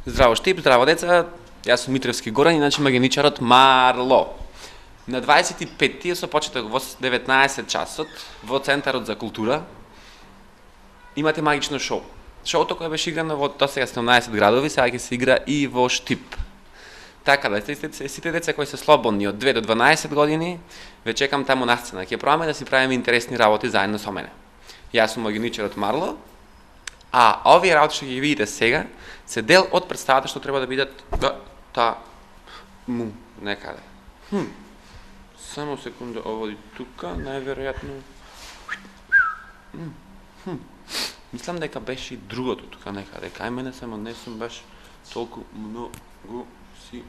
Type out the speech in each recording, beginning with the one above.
Здраво Штип, здраво деца, јас сум Митревски Горан, иначе магеничарот Марло. На 25-ти со почеток во 19 часот во Центарот за култура имате магично шоу. Шоуто кое беше играно во досега 17 градови, сега ќе се игра и во Штип. Така да, сите деца кои се слободни од 2 до 12 години, ве чекам таму на сцена. Ќе пробаме да си правиме интересни работи заедно со мене. Јас сум магеничарот Марло, а овие работи што ги видите сега се дел од представата што треба да бидат таму некаде. Само секунда, ово тука, најверојатно. Мислам дека беше и другото тука некаде. Кај мене само не сум баш толку многу си.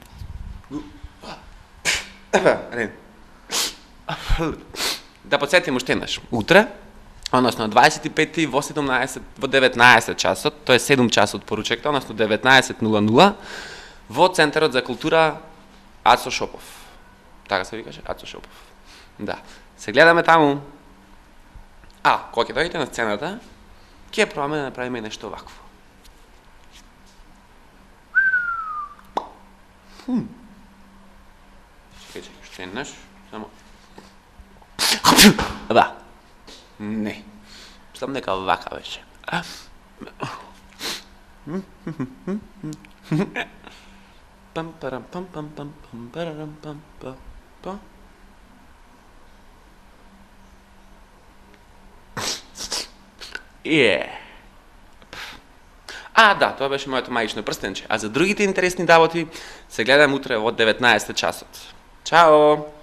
Да подсетим уште еднаш. Утре, односно 25-ти во 19 часот, тоа е 7 часот поручекта, односно 19:00 во Центарот за култура Ацо Шопов. Така се викаше, Ацо Шопов. Да. Се гледаме таму. Кога ќе дојдете на сцената, ќе пробаме да направиме нешто вакво. Чекај, што еднаш, само. Да. Не. Мислам дека вака беше. Пам парам пам пам пам пам парам пам па па. Да, тоа беше моето магично прстенче. А за другите интересни работи се гледам утре во 19 часот. Чао!